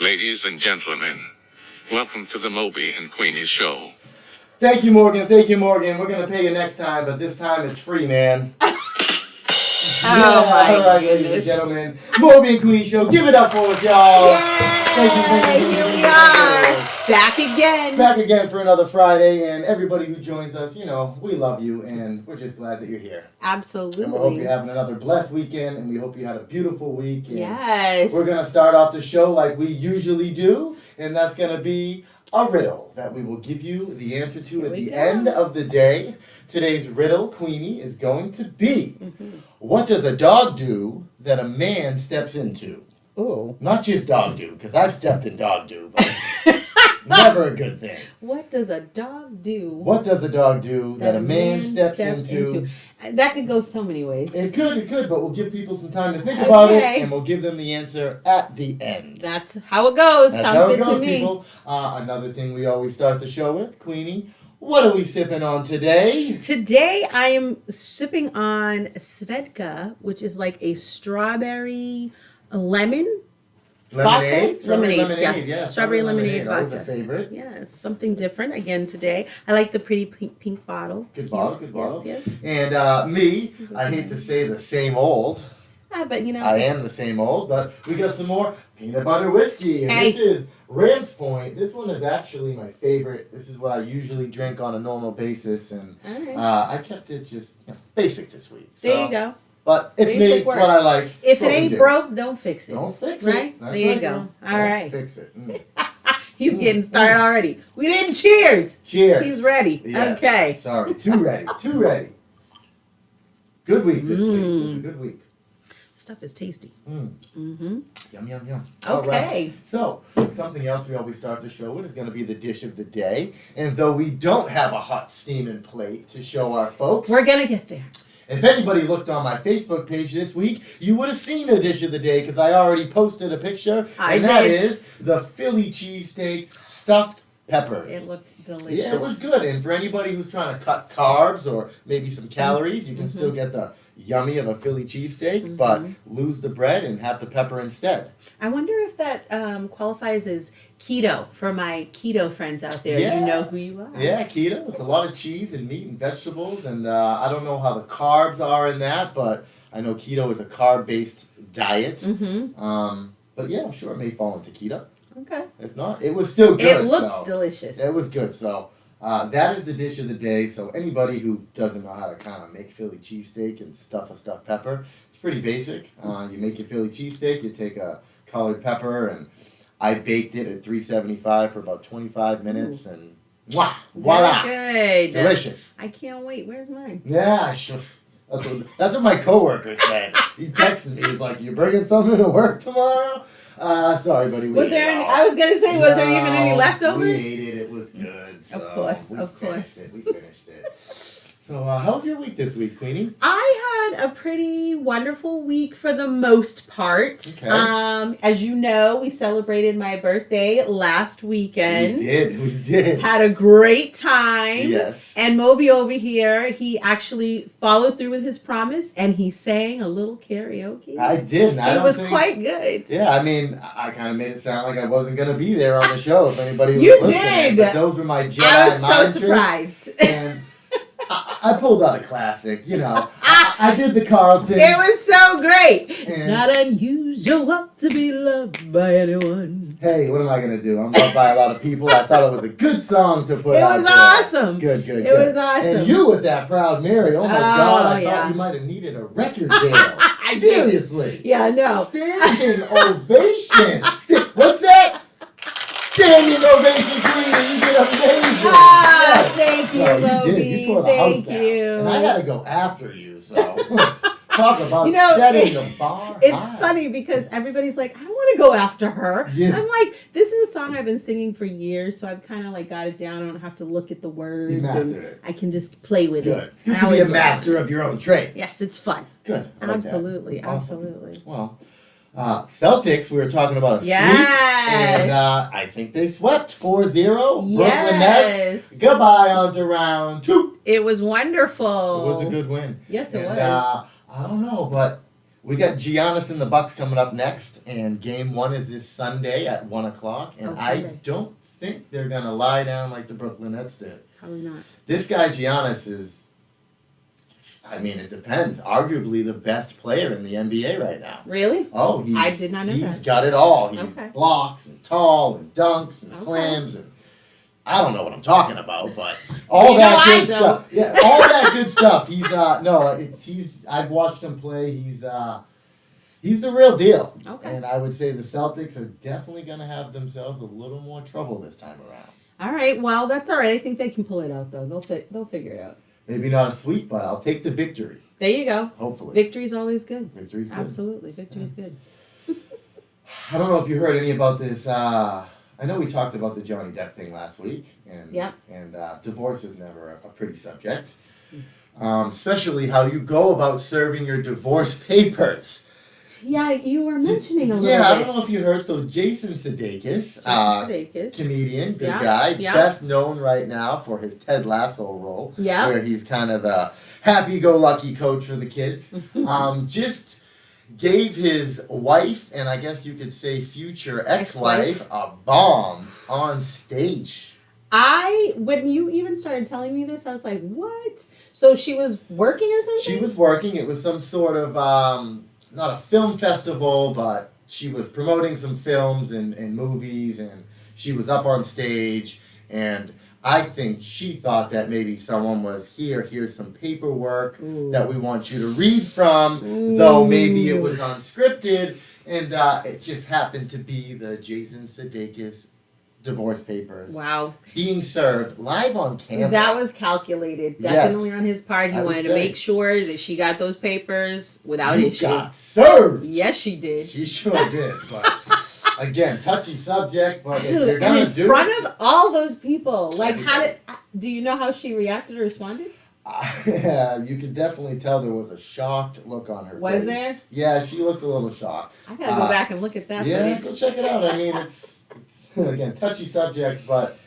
Ladies and gentlemen, welcome to the Moby and Queenie show. Thank you, Morgan. Thank you, Morgan. We're going to pay you next time, but this time it's free, man. Oh, my all right, ladies and gentlemen. Moby and Queenie show. Give it up for us, y'all. Yay! Thank you. Here we are. Back again. Back again for another Friday, and everybody who joins us, you know, we love you, and we're just glad that you're here. Absolutely. And we hope you're having another blessed weekend, and we hope you had a beautiful week. And yes. We're going to start off the show like we usually do, and that's going to be a riddle that we will give you the answer to at the end of the day. Today's riddle, Queenie, is going to be, what does a dog do that a man steps into? Ooh. Not just dog do, because I've stepped in dog do, but never a good thing. What does a dog do? What does a dog do that a man steps into? That could go so many ways. It could, but we'll give people some time to think about it, and we'll give them the answer at the end. That's how it goes. That's Sounds how it good goes, to me. People. Another thing we always start the show with, Queenie, what are we sipping on today? Today I am sipping on Svedka, which is like a strawberry lemon. Lemonade? Lemonade, yeah. Strawberry lemonade vodka. Always a favorite. Yeah, it's something different again today. I like the pretty pink bottle. Good bottle. Yes. And me, I hate to say the same old. But you know. I am the same old, but we got some more peanut butter whiskey. And this is Rams Point. This one is actually my favorite. This is what I usually drink on a normal basis. And I kept it just basic this week. So. There you go. But it's me, it's what I like. If it ain't broke, don't fix it. Don't fix it. Right? There you go. All right. Fix it. He's getting started already. We didn't cheers. Cheers. He's ready. Yes. Okay. Sorry. Too ready. Good week this week. It was a good week. Stuff is tasty. Yum. Okay. All right. So, something else we always start the show with is going to be the dish of the day. And though we don't have a hot steaming plate to show our folks, we're going to get there. If anybody looked on my Facebook page this week, you would have seen the dish of the day because I already posted a picture. That is the Philly cheesesteak stuffed peppers. It looked delicious. Yeah, it was good. And for anybody who's trying to cut carbs or maybe some calories, you can still get the yummy of a Philly cheesesteak, but lose the bread and have the pepper instead. I wonder if that qualifies as keto for my keto friends out there. Yeah. You know who you are. Yeah, keto. It's a lot of cheese and meat and vegetables, and I don't know how the carbs are in that, but I know keto is a carb-based diet. But yeah, I'm sure it may fall into keto. Okay. If not, it was still good. It looked delicious. It was good. So that is the dish of the day. So anybody who doesn't know how to kind of make Philly cheesesteak and stuff a stuffed pepper, it's pretty basic. You make your Philly cheesesteak, you take a colored pepper, and I baked it at 375 for about 25 minutes, and voila! Very good. Delicious. I can't wait. Where's mine? Yeah, sure. That's what my coworker said. He texted me. He's like, "You bringing something to work tomorrow?" Sorry, buddy. Was there? I was gonna say, was there even any leftovers? We ate it. It was good. So of course. We finished it. So, how was your week this week, Queenie? I had a pretty wonderful week for the most part. Okay. As you know, we celebrated my birthday last weekend. We did. Had a great time. Yes. And Moby over here, he actually followed through with his promise, and he sang a little karaoke. I did. It was quite good. Yeah, I mean, I kind of made it sound like I wasn't going to be there on the show if anybody was you listening. did. But those were my Jedi I was mind so surprised. tricks, and I pulled out a classic, you know. I did the Carlton. It was so great. It's not unusual to be loved by anyone. Hey, what am I going to do? I'm loved by a lot of people. I thought it was a good song to put out. It was awesome. Good. It was awesome. And you with that Proud Mary. Oh, my God. I thought you might have needed a record deal. Seriously. Yeah, I know. Standing ovation. What's that? Standing ovation, Queenie. You did amazing. Yes. Thank you, Moby. You did. You tore the house down. And I had to go after you, so talk about setting the bar It's high. funny because everybody's like, I want to go after her. Yeah. I'm like, this is a song I've been singing for years, so I've kind of like got it down. I don't have to look at the words. You mastered it. I can just play with it. It's good to be a master of your own trade. Yes, it's fun. Good. Absolutely. Awesome. Well, Celtics, we were talking about a sweep. And I think they swept 4-0. Brooklyn Nets. Goodbye on to round 2. It was wonderful. It was a good win. Yes, it was. I don't know, but We got Giannis and the Bucks coming up next, and game 1 is this Sunday at 1 o'clock, and I Sunday. don't think they're going to lie down like the Brooklyn Nets did. Probably not. This guy Giannis is, it depends, arguably the best player in the NBA right now. Really? Oh, I did not know he's that. got it all. He's Okay. blocks and tall and dunks and Okay. slams and I don't know what I'm talking about, but all You that know I good don't. stuff. Yeah, all that good stuff. I've watched him play. He's the real deal. Okay. And I would say the Celtics are definitely going to have themselves a little more trouble this time around. All right. Well, that's all right. I think they can pull it out, though. They'll figure it out. Maybe not a sweep, but I'll take the victory. There you go. Hopefully. Victory's always good. Victory's good. Absolutely. Victory's good. I don't know if you heard any about this. I know we talked about the Johnny Depp thing last week, and Yep. divorce is never a pretty subject, especially how you go about serving your divorce papers. Yeah, you were mentioning a little bit. Yeah, I don't know if you heard. So Jason Sudeikis, Sudeikis. comedian, good Yeah, guy, yeah. best known right now for his Ted Lasso role, Yeah. where he's kind of the happy-go-lucky coach for the kids. Just gave his wife, and I guess you could say future ex-wife, a bomb on stage. When you even started telling me this, I was like, what? So she was working or something? She was working. It was some sort of, not a film festival, but she was promoting some films and movies, and she was up on stage, and I think she thought that maybe someone was here's some paperwork that we want you to read from, though maybe it was unscripted, and it just happened to be the Jason Sudeikis divorce papers Wow. being served live on camera. That was calculated. Yes. Definitely on his part. He I would wanted to say. make sure that she got those papers without You issue. got served. Yes, she did. She sure did, but again, touchy subject, but if you're And gonna in do front it, of all those people. Like, Everybody. do you know how she reacted or responded? you could definitely tell there was a shocked look on her face. Was there? Yeah, she looked a little shocked. I gotta go back and look at that Yeah, footage. go check it out. It's again, touchy subject, but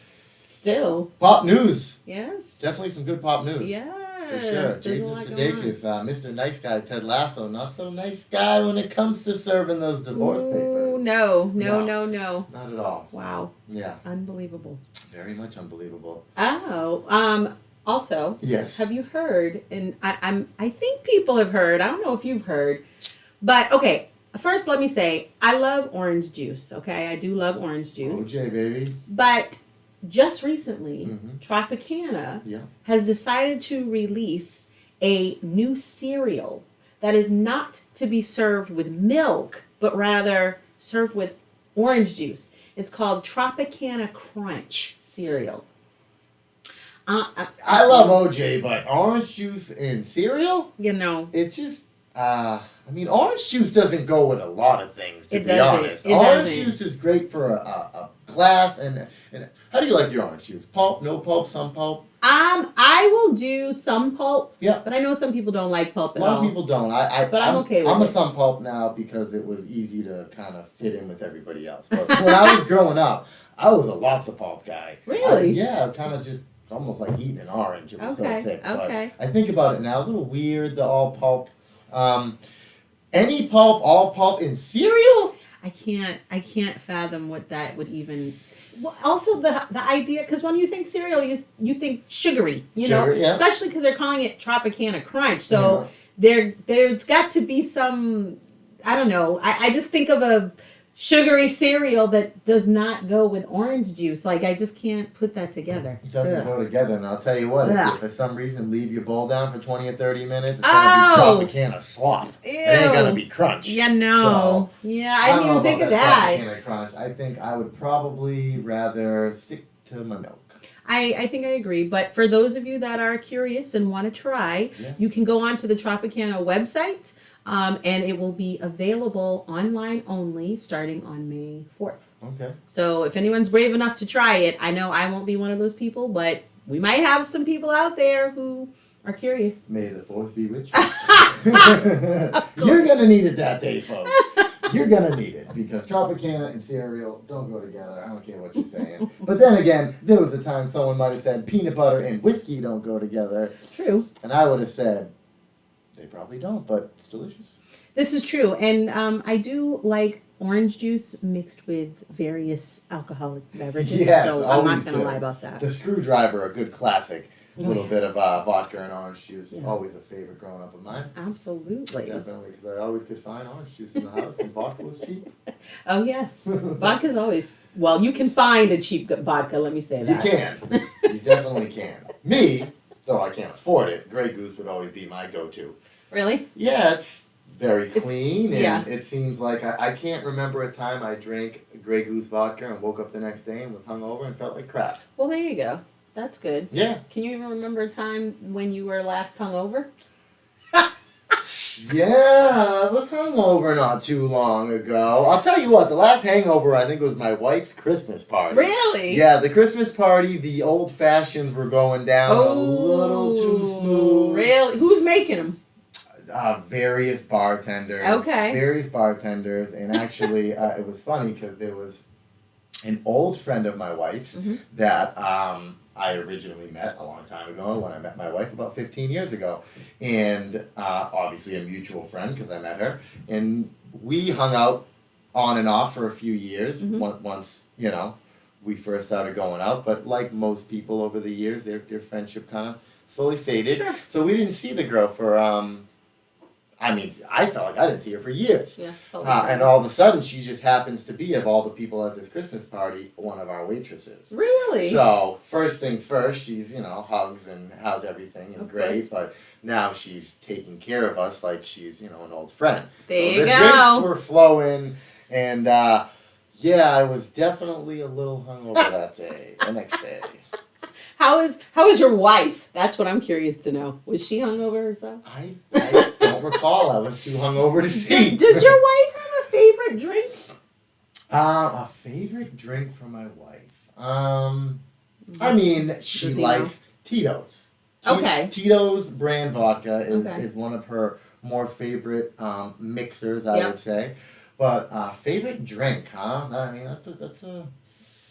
Still. pop news. Yes. Definitely some good pop news. Yes. For sure. There's a Jason lot going on. Sudeikis, Mr. Nice Guy, Ted Lasso, not so nice guy when it comes to serving those divorce Ooh, papers. no. Not at all. Wow. Yeah, Unbelievable. very much unbelievable. Oh, also, Yes. have you heard, and I think people have heard, I don't know if you've heard, but okay, first let me say, I love orange juice, okay? I do love orange juice. OJ, baby. But just recently, Mhm. Tropicana Yeah. has decided to release a new cereal that is not to be served with milk, but rather served with orange juice. It's called Tropicana Crunch cereal. I love OJ, but orange juice in cereal? You know, It just, orange juice doesn't go with a lot of things, to It be doesn't. honest. It Orange doesn't. juice is great for a glass, and how do you like your orange juice? Pulp, no pulp, some pulp? I will do some pulp, Yeah. but I know some people don't like pulp A at lot all. of people don't. But I'm okay with I'm a it. some pulp now because it was easy to kind of fit in with everybody else. But when I was growing up, I was a lots of pulp guy. Really? Kind of just almost like eating an orange. It was Okay, so thick. okay. But I think about it now, a little weird, the all pulp. Any pulp, all pulp in cereal? I can't fathom what that would even. Well, also the idea, because when you think cereal, you think sugary, Sugar, yeah. especially because they're calling it Tropicana Crunch. So there's got to be some, I don't know. I just think of a sugary cereal that does not go with orange juice. Like, I just can't put that together. It doesn't Ugh. go together, and I'll tell you what, Ugh. if for some reason leave your bowl down for 20 or 30 minutes, it's Oh! going to be Tropicana slop. Ew. It ain't going to be crunch. Yeah, no. Yeah, I didn't don't know even think of about that. Tropicana Crunch. I think I would probably rather stick to my milk. I think I agree. But for those of you that are curious and want to try, Yes. you can go on to the Tropicana website, and it will be available online only starting on May 4th. Okay. So if anyone's brave enough to try it, I know I won't be one of those people, but we might have some people out there who are curious. May the 4th be with you. You're going to need it that day, folks. You're going to need it because Tropicana and cereal don't go together. I don't care what you're saying. But then again, there was a time someone might have said peanut butter and whiskey don't go together. True. And I would have said, they probably don't, but it's delicious. This is true, and I do like orange juice mixed with various alcoholic beverages. Yes, so I'm not always gonna good. lie about that. The screwdriver, a good classic. A little yeah. bit of vodka and orange juice. Yeah. Always a favorite growing up of mine. Absolutely. Definitely, because I always could find orange juice in the house and vodka was cheap. Oh yes, vodka's always well. You can find a cheap vodka. Let me say You that. can. You definitely can. Me, though I can't afford it, Grey Goose would always be my go-to. Really? Yeah, it's very It's- clean, and yeah. it seems like I can't remember a time I drank Grey Goose vodka and woke up the next day and was hungover and felt like crap. Well, there you go. That's good. Yeah. Can you even remember a time when you were last hungover? Yeah, I was hungover not too long ago. I'll tell you what, the last hangover I think was my wife's Christmas party. Really? Yeah, the Christmas party, the old fashions were going down a little too smooth. Really? Who's making them? Various bartenders. Okay. Various bartenders, and actually, it was funny because there was an old friend of my wife's Mhm. that I originally met a long time ago when I met my wife about 15 years ago, and obviously a mutual friend because I met her, and we hung out on and off for a few years. Mhm. Once we first started going out, but like most people over the years, their friendship kind of slowly faded. Sure. So we didn't see the girl for I felt like I didn't see her for years. Yeah. And all of a sudden, she just happens to be, of all the people at this Christmas party, one of our waitresses. Really? So, first things first, she's, hugs and how's everything and Of great, but now she's taking care of us like she's, an old friend. There So you the go. drinks were flowing, and yeah, I was definitely a little hungover that day, the next day. How is your wife? That's what I'm curious to know. Was she hungover herself? I don't recall. I was too hungover to see. Does your wife have a favorite drink? A favorite drink for my wife. I mean, she Does he likes Tito's. Okay. Tito's brand vodka Okay. is one of her more favorite mixers, I Yep. would say. But favorite drink, huh? I mean, that's a.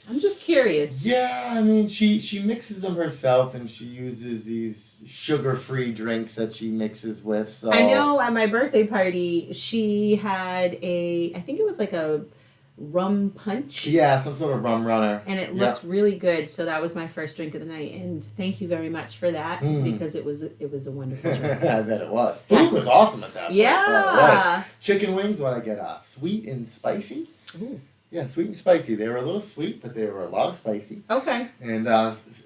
I'm just curious. Yeah, I mean, she mixes them herself, and she uses these sugar-free drinks that she mixes with. So I know at my birthday party, she had I think it was like a rum punch. Yeah, some sort of rum runner. And it looked really good, so that was my first drink of the night. And thank you very much for that because it was a wonderful drink. I bet it was. Yes. Food was awesome at that place. by the way. Yeah. Chicken wings, what I get? Sweet and spicy. Ooh. Yeah, sweet and spicy. They were a little sweet, but they were a lot of spicy. Okay. And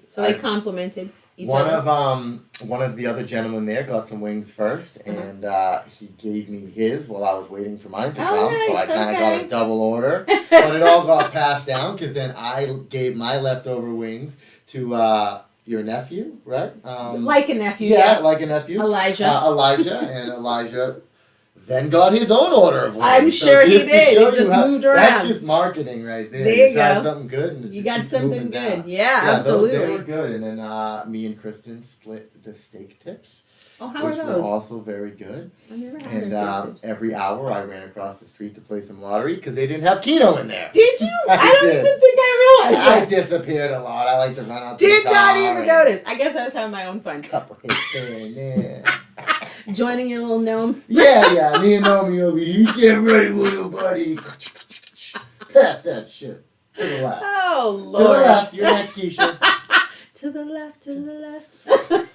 So they complimented each one other. of one of the other gentlemen there got some wings first, and he gave me his while I was waiting for mine to Oh, come. So I nice, kind of okay. got a double order, but it all got passed down because then I gave my leftover wings to your nephew, right? Like a nephew, Yeah, like a nephew. Elijah. And Elijah then got his own order of wings. I'm sure he just to did. show He you just how- moved around. That's just marketing right there. There you try go. something good and it You just got keeps something moving good. down. Yeah, They absolutely. were good. And then me and Kristen split the steak tips, Oh, how are which were those? also very good. I've never had And their steak tips. every hour I ran across the street to play some lottery because they didn't have Keno in there. Did you? I I don't did. even think I realized I that. disappeared a lot. I like to run out to Did the not car even and notice. I guess I was having my own fun. Couple hits here and there. Joining your little gnome. Yeah, me and Naomi over here. Get ready, little buddy. Pass that shit. To the left. Oh, To the Lord. left. You're next, Keisha. To the left, to the left.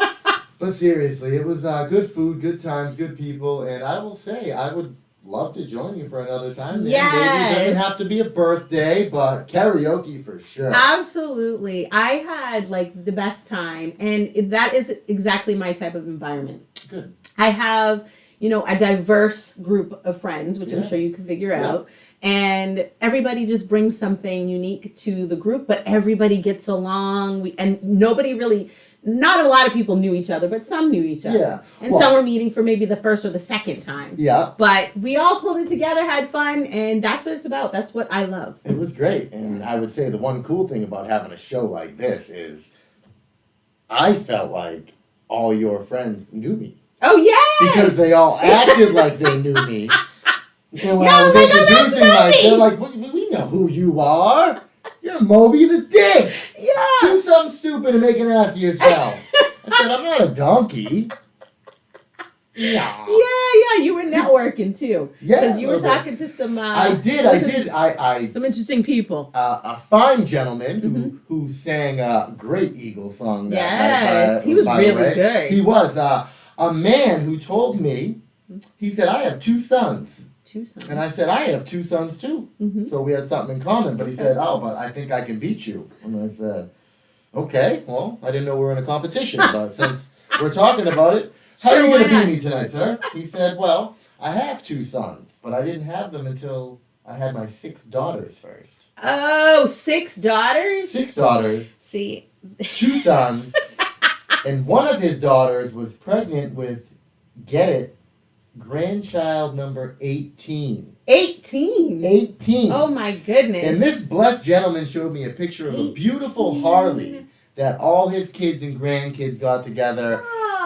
But seriously, it was good food, good times, good people, and I will say I would love to join you for another time. Maybe it doesn't have to be a birthday, but karaoke for sure. Absolutely. I had like the best time, and that is exactly my type of environment. Good. I have, a diverse group of friends, which I'm Yeah. sure you can figure Yeah. out. And everybody just brings something unique to the group, but everybody gets along. And nobody really, not a lot of people knew each other, but some knew each other. Yeah. And Well- some were meeting for maybe the first or the second time. Yeah. But we all pulled it together, had fun, and that's what it's about. That's what I love. It was great. And I would say the one cool thing about having a show like this is I felt like all your friends knew me. Oh, yes! Because they all acted like they knew me. And when No, I was they don't introducing know myself, me. they're like, we know who you are. You're Moby the Dick. Yeah! Do something stupid and make an ass of yourself. I said, I'm not a donkey. Yeah. Yeah, you were networking too. Yeah, Because you were okay. talking to some. I did. Some interesting people. A fine gentleman Mm-hmm. who sang a great Eagles song that Yes, night. he was by the really way. good. He was a man who told me. He said, "I have 2 sons," 2 sons. and I said, "I have 2 sons too." Mm-hmm. So we had something in common. But he said, "Oh, but I think I can beat you." And I said, "Okay, well, I didn't know we were in a competition, but since we're talking about it, how Sure, are you why going to not? beat me tonight, sir?" He said, "Well, I have 2 sons, but I didn't have them until I had my 6 daughters first. Oh, 6 daughters? 6 daughters, See. 2 sons, and one of his daughters was pregnant with, get it, grandchild number 18. 18? 18. Oh my goodness. And this blessed gentleman showed me a picture of a beautiful 18. Harley that all his kids and grandkids got together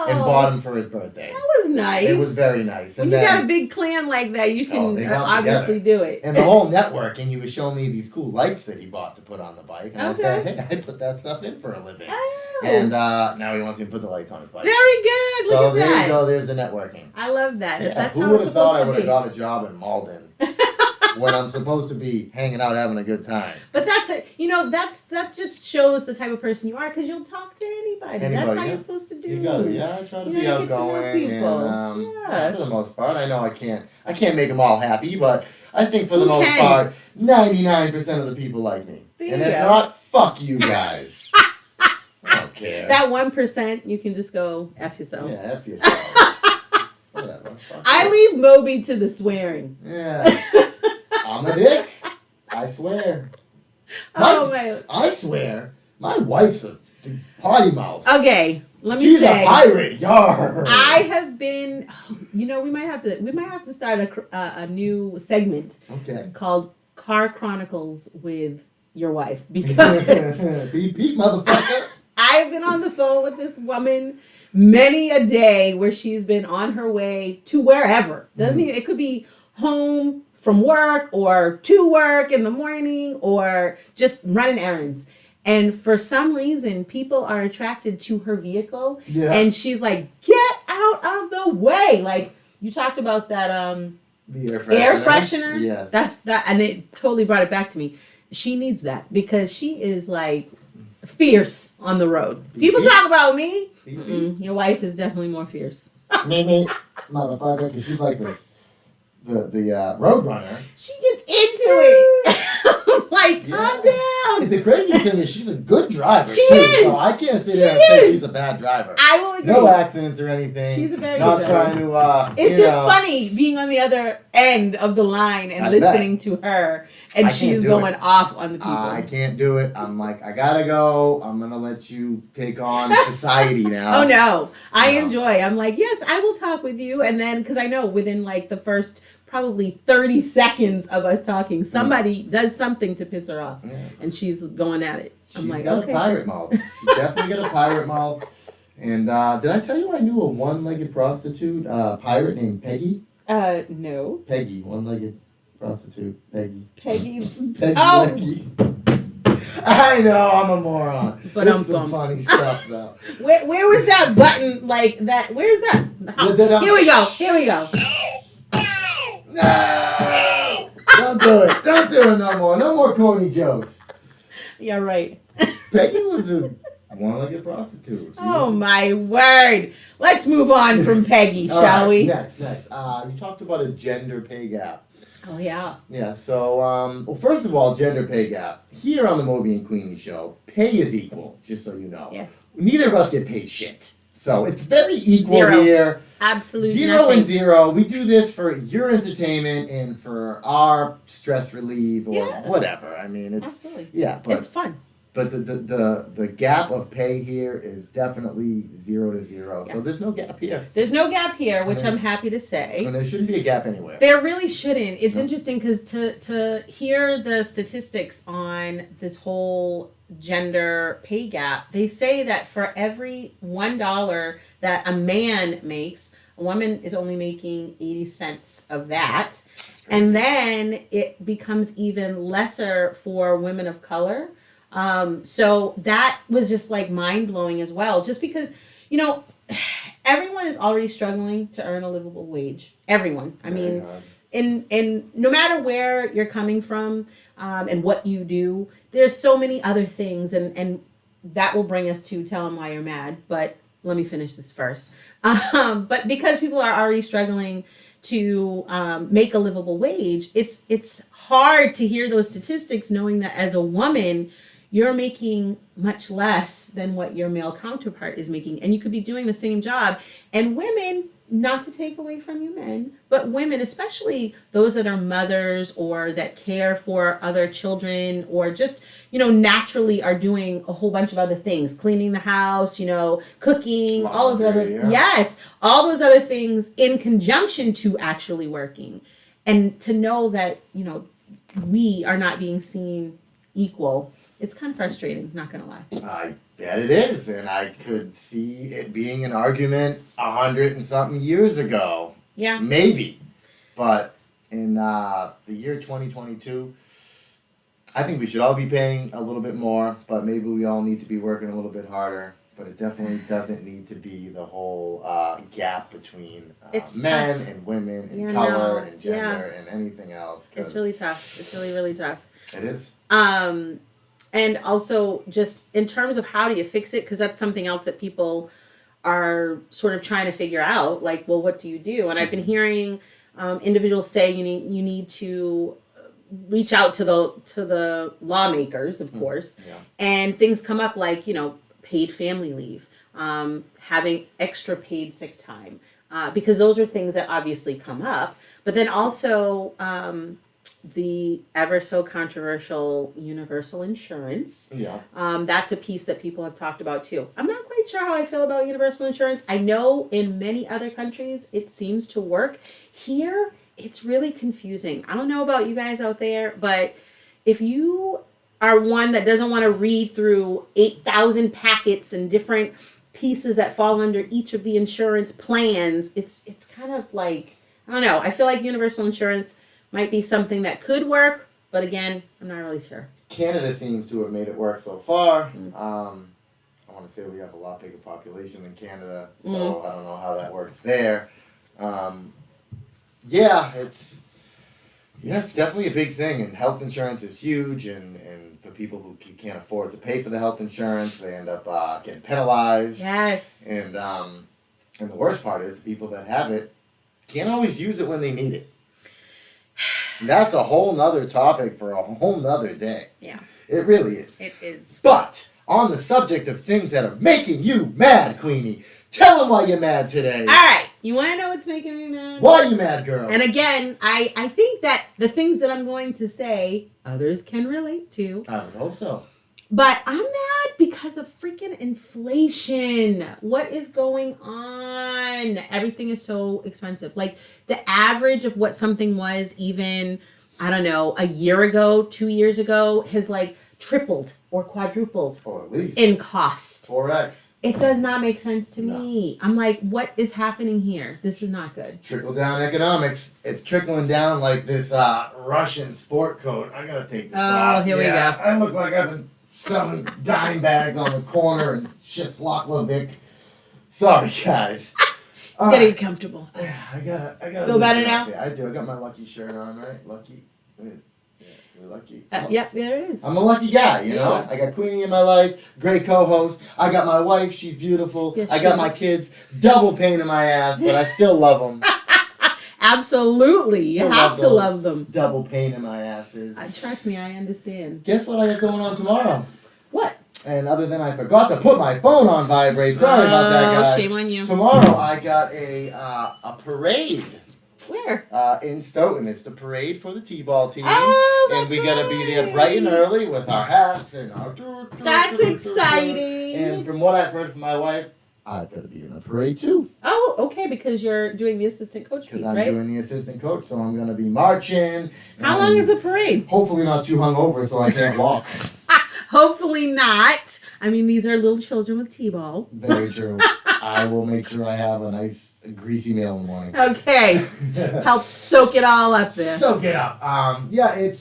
and bought him for his birthday. That was nice. It was very nice. When And you then, got a big clan like that, you can they got obviously do it. and the whole networking, he was showing me these cool lights that he bought to put on the bike. And Okay. I said, hey, I put that stuff in for a living. Oh. And now he wants me to put the lights on his bike. Very good. Look So at there that. you go. There's the networking. I love that. Yeah, That's who how would it's have thought I supposed would to have be. got a job in Malden when I'm supposed to be hanging out having a good time? But that's it. You know, that just shows the type of person you are because you'll talk to anybody. That's how yeah. you're supposed to do. You gotta, yeah. I try to You be know, you get to know outgoing, people. and Yeah. for the most part, I know I can't make them all happy, but I think for the Who most can? part, 99% of the people like me. There And you if go. not, fuck you guys. I don't care. That 1%, you can just go F yourselves. Yeah, F yourselves. Whatever. Fuck I you. leave Moby to the swearing. Yeah. I'm a dick. I swear. Oh my. I swear. My wife's a potty mouth. Okay, let me She's say. a pirate. Yar. I have been. You know, we might have to start a new segment Okay. called Car Chronicles with your wife because Beep beep, motherfucker. I've been on the phone with this woman many a day where she's been on her way to wherever. Doesn't even, it could be home from work or to work in the morning or just running errands. And for some reason, people are attracted to her vehicle. Yeah. And she's like, get out of the way. Like you talked about that The air freshener. Yes. That's that, and it totally brought it back to me. She needs that because she is like fierce on the road. People talk about me. Beep, Your wife is definitely more fierce. me, motherfucker, because she's like the road runner. She gets into it. I'm like, Yeah. calm down. The crazy thing is she's a good driver She too. is. So I can't sit She there and say is. she's a bad driver. I will agree. No accidents or anything. She's a very not good driver. trying to. It's just funny being on the other end of the line and I listening to her, and I she's can't do going it. off on the people. I can't do it. I'm like, I gotta go. I'm gonna let you take on society now. Oh no, I No. enjoy. I'm like, yes, I will talk with you, and then because I know within like the first probably 30 seconds of us talking, somebody does something to piss her off, Yeah. and she's going at it. I'm She's like, got okay, a pirate Kristen. mouth. She definitely got a pirate mouth. And did I tell you I knew a one-legged prostitute, pirate named Peggy? No, Peggy, one-legged prostitute, Peggy. Peggy. Peggy Oh! Leggy. I know, I'm a moron. But I'm It's some bummed. funny stuff, though. Where was that button? Like that? Where's that? Oh, The- here we go. Here we go. No! Don't do it. Don't do it no more. No more corny jokes. Yeah, right. Peggy was a one-legged prostitute. She Oh was- my word. Let's move on from Peggy, All shall right, we? Next. You talked about a gender pay gap. Oh yeah. Yeah, so, well, first of all, gender pay gap. Here on the Moby and Queenie show, pay is equal, just so you know. Yes. Neither of us get paid shit. So it's very equal Zero. here. Absolutely. Zero nothing. and zero. We do this for your entertainment and for our stress relief or Yeah. whatever. I mean, it's Absolutely. yeah, but It's fun. the gap of pay here is definitely 0 to 0. So Yeah. there's no gap here, There's no gap here, which Yeah. I'm happy to say. and there shouldn't be a gap anywhere. There really shouldn't. It's No. interesting because to hear the statistics on this whole gender pay gap, they say that for every $1 that a man makes, a woman is only making 80 cents of that. And then it becomes even lesser for women of color. So that was just like mind blowing as well. Just because, you know, everyone is already struggling to earn a livable wage. Everyone. I Very mean, hard. and no matter where you're coming from, and what you do, there's so many other things, and that will bring us to tell them why you're mad. But let me finish this first. But because people are already struggling to make a livable wage, it's hard to hear those statistics, knowing that as a woman, you're making much less than what your male counterpart is making, and you could be doing the same job. And women, not to take away from you men, but women, especially those that are mothers or that care for other children, or just, naturally are doing a whole bunch of other things, cleaning the house, cooking, all of the other, Laundry, yeah. yes, all those other things in conjunction to actually working. And to know that, we are not being seen equal, it's kind of frustrating, not gonna lie. I bet it is, and I could see it being an argument 100 and something years ago. Yeah. Maybe. But in the year 2022, I think we should all be paying a little bit more, but maybe we all need to be working a little bit harder. But it definitely doesn't need to be the whole gap between It's men tough. and women and Yeah, color no, and gender and anything else. 'Cause It's really tough. It's really, really tough. It is. And also just in terms of how do you fix it, because that's something else that people are sort of trying to figure out. Like, well, what do you do? And I've been hearing individuals say you need to reach out to the lawmakers, of course, Yeah. and things come up like paid family leave, having extra paid sick time, because those are things that obviously come up. But then also the ever so controversial universal insurance. Yeah. That's a piece that people have talked about too. I'm not quite sure how I feel about universal insurance. I know in many other countries it seems to work. Here, it's really confusing. I don't know about you guys out there, but if you are one that doesn't want to read through 8,000 packets and different pieces that fall under each of the insurance plans, it's kind of like, I don't know. I feel like universal insurance might be something that could work, but again, I'm not really sure. Canada seems to have made it work so far. I want to say we have a lot bigger population than Canada, so I don't know how that works there. It's definitely a big thing, and health insurance is huge, and for people who can't afford to pay for the health insurance, they end up getting penalized. Yes. And the worst part is the people that have it can't always use it when they need it. And that's a whole nother topic for a whole nother day. Yeah. It really is. It is. But on the subject of things that are making you mad, Queenie, tell them why you're mad today. All right. You want to know what's making me mad? Why are you mad, girl? And again, I think that the things that I'm going to say, others can relate to. I would hope so. But I'm mad because of freaking inflation. What is going on? Everything is so expensive. Like the average of what something was even, I don't know, a year ago, 2 years ago, has like tripled or quadrupled Or at least in cost. 4x. It does not make sense to No. me. I'm like, what is happening here? This is not good. Trickle down economics. It's trickling down like this Russian sport coat. I gotta take this off. Here we go. I look like I've been selling dime bags on the corner in Czechoslovakia. Sorry, guys. It's getting comfortable. I gotta. Feel better loosen now? up. Yeah, I do. I got my lucky shirt on, right? Lucky. It is. Yeah, you're lucky. Yep, there it is. I'm a lucky guy, you know? Yeah. I got Queenie in my life, great co-host. I got my wife, she's beautiful. Yes, I she got my is. kids, double pain in my ass, but I still love them. Absolutely. You Still have love to those. love them. Double pain in my asses. Trust me, I understand. Guess what I got going on tomorrow? What? And other than I forgot to put my phone on vibrate. Sorry about that, guys. Shame on you. Tomorrow I got a parade Where? in Stoughton. It's the parade for the T-ball team. Oh, and we that's gotta be there right. bright and early with our hats and our. That's exciting. And from what I've heard from my wife, I've got to be in the parade too. Oh, okay, because you're doing the assistant coach Because piece, I'm right? doing the assistant coach, so I'm going to be marching. How long is the parade? Hopefully not too hungover so I can't walk. Hopefully not. I mean, these are little children with T-ball. Very true. I will make sure I have a nice greasy meal in the morning. Okay. Help soak it all up there. Soak it up. It's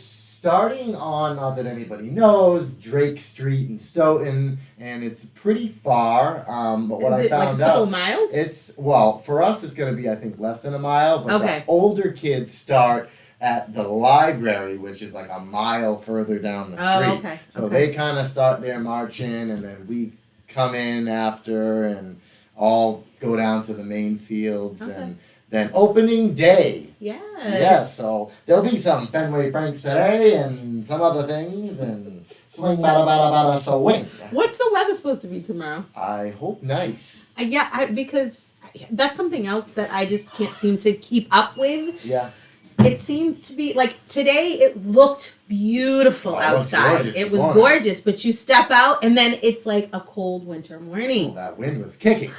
starting on, not that anybody knows, Drake Street in Stoughton, and it's pretty far. But what Is I it like found a couple out, miles? well, for us it's going to be, I think, less than a mile, but Okay. the older kids start at the library, which is like a mile further down the street. Oh, okay. So Okay. they kind of start their march in, and then we come in after and all go down to the main fields. Okay. And then opening day. Yes. Yeah, so there'll be some Fenway Franks today and some other things and swing bada bada bada swing. What's the weather supposed to be tomorrow? I hope nice. Because that's something else that I just can't seem to keep up with. Yeah. It seems to be like today it looked beautiful Oh, it was outside. gorgeous It this was morning. gorgeous, but you step out and then it's like a cold winter Well, morning. that wind was kicking.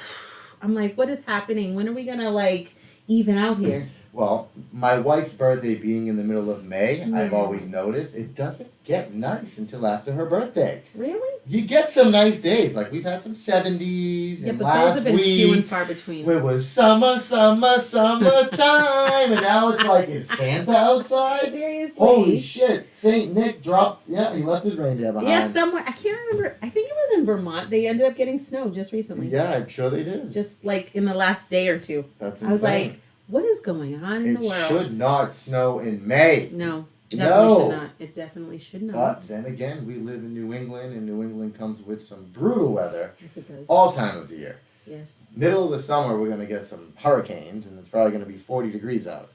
I'm like, what is happening? When are we gonna like even out here? Well, my wife's birthday being in the middle of May, I've Yeah. always noticed it doesn't get nice until after her birthday. Really? You get some nice days, like we've had some 70s, Yeah, and but last those have been few and week far between. it was summertime, and now it's like, is Santa outside? Seriously. Holy shit! Saint Nick dropped. Yeah, he left his reindeer behind. Yeah, somewhere I can't remember. I think it was in Vermont. They ended up getting snow just recently. Yeah, I'm sure they did. Just like in the last day or two. That's I was insane. like, what is going on in It the world? should not snow in May. No, definitely No. should not. It definitely should not. But then again, we live in New England, and New England comes with some brutal weather Yes, it does. all time of the year. Yes. Middle of the summer, we're gonna get some hurricanes, and it's probably gonna be 40 degrees out.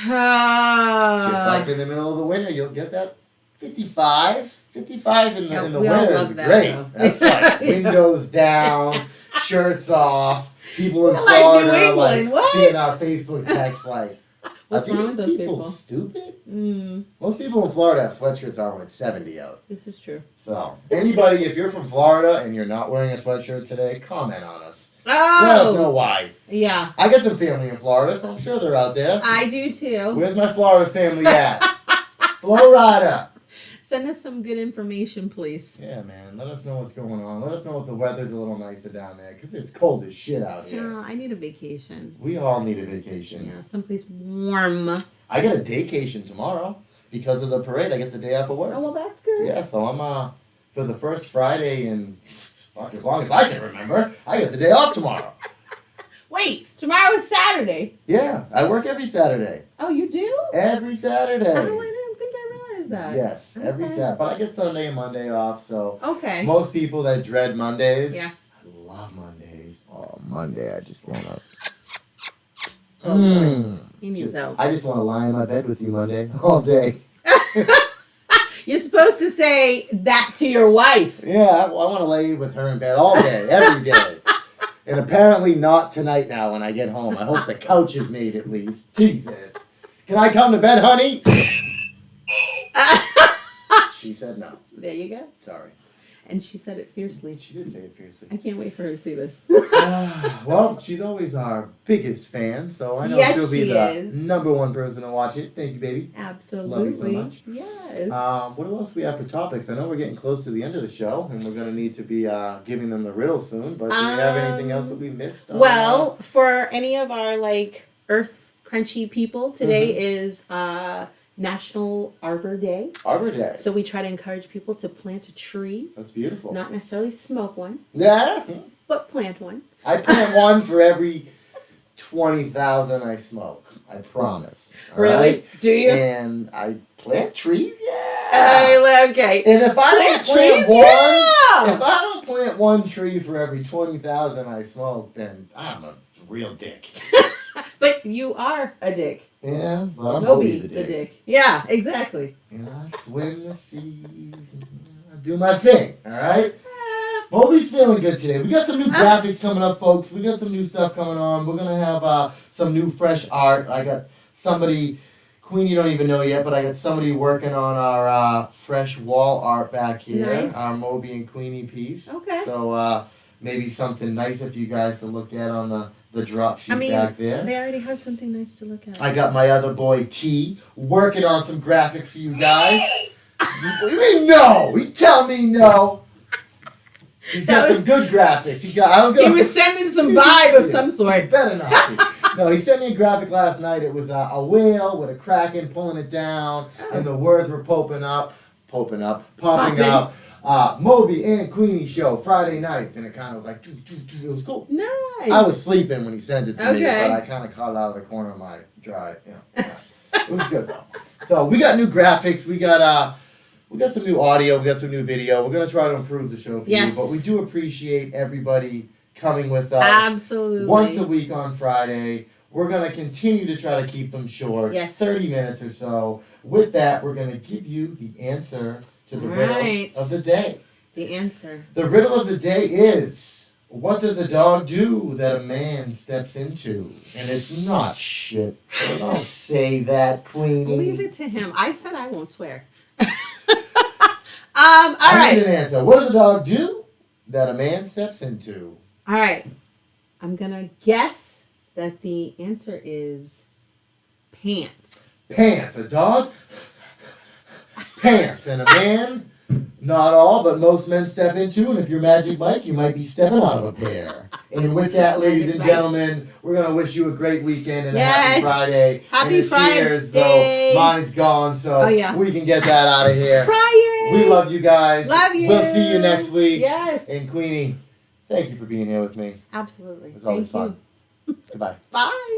Just like in the middle of the winter, you'll get that 55. 55 in the Yeah, in the we all winter love is that, great. though. That's like windows down, shirts off. People in We're like Florida New England, what? seeing our Facebook texts like, What's are wrong these with those people people? stupid? Mm, Most people in Florida have sweatshirts on when it's 70 out. this is true. So, anybody, if you're from Florida and you're not wearing a sweatshirt today, comment on us. Oh, Let us know why. yeah, I got some family in Florida, so I'm sure they're out there. I do too. Where's my Florida family at? Florida. Send us some good information, please. Yeah, man. Let us know what's going on. Let us know if the weather's a little nicer down there, because it's cold as shit out here. Yeah, I need a vacation. We all need a vacation. Yeah, someplace warm. I get a daycation tomorrow because of the parade. I get the day off of work. Oh well, that's good. Yeah, so I'm for the first Friday in fuck, as long as I can remember, I get the day off tomorrow. Wait, tomorrow is Saturday. Yeah, I work every Saturday. Oh, you do? Every Saturday. Oh, I didn't think I realized that. Yes, every Okay. Saturday. But I get Sunday and Monday off, so Okay. most people that dread Mondays. Yeah. I love Mondays. Oh, Monday, I just wanna. He needs help. I just want to lie in my bed with you Monday all day. You're supposed to say that to your wife. Yeah, I want to lay with her in bed all day, every day. And apparently not tonight now when I get home. I hope the couch is made at least. Jesus. Can I come to bed, honey? She said no. There you go. Sorry. And she said it fiercely. She did say it fiercely. I can't wait for her to see this. Well, she's always our biggest fan, so I know Yes, she'll be she the is. number one person to watch it. Thank you, baby. Absolutely. much. Yes. What else do we have for topics? I know we're getting close to the end of the show, and we're going to need to be giving them the riddle soon, but do we have anything else that we missed? Well, for any of our like earth crunchy people, today Mm-hmm. is National Arbor Day. Arbor Day. So we try to encourage people to plant a tree, That's beautiful. not necessarily smoke one, Yeah. but plant one. I plant one for every 20,000 I smoke. I promise. All Really? right? Do you? And I plant trees, yeah. Okay. And if I don't Plant plant trees? one, Yeah! if I don't plant one tree for every 20,000 I smoke, then I'm a real dick. But you are a dick. Yeah, but I'm Moby Moby the dick. Yeah, exactly. And I swim the seas. And I do my thing. All right. Moby's feeling good today. We got some new graphics coming up, folks. We got some new stuff coming on. We're gonna have some new fresh art. I got somebody. Queenie, you don't even know yet, but I got somebody working on our fresh wall art back here. Nice. Our Moby and Queenie piece. Okay. So maybe something nice if you guys to look at on the drop sheet I mean, back there. they already have something nice to look at. I got my other boy T working on some graphics for you guys. What do you mean no? You tell me no. He's got some good graphics. I was He gonna was sending some vibe of some He sort. better not be. No, he sent me a graphic last night. It was a whale with a kraken pulling it down, and the words were popping up. Moby and Queenie show Friday nights, and it kind of was like, it was cool. Nice. I was sleeping when he sent it to me, Okay. but I kind of caught it out of the corner of my dry. It was good though. So we got new graphics. We got some new audio. We got some new video. We're gonna try to improve the show for you, but we do appreciate everybody coming with us. Absolutely. Once a week on Friday. We're going to continue to try to keep them short, Yes. 30 minutes or so. With that, we're going to give you the answer to the riddle of the day. The answer. The riddle of the day is, what does a dog do that a man steps into? And it's not shit. So don't say that, Queenie. Leave it to him. I said I won't swear. All right. I need an answer. What does a dog do that a man steps into? All right. I'm going to guess that the answer is pants. Pants. A dog? Pants. And a man? Not all, but most men step into. And if you're Magic Mike, you might be stepping out of a pair. And with that, ladies and gentlemen, we're going to wish you a great weekend and a happy Friday. Happy and Friday. Cheers. So mine's gone, so we can get that out of here. Friday. We love you guys. Love you. We'll see you next week. Yes. And Queenie, thank you for being here with me. Absolutely. It was always fun. Goodbye. Bye.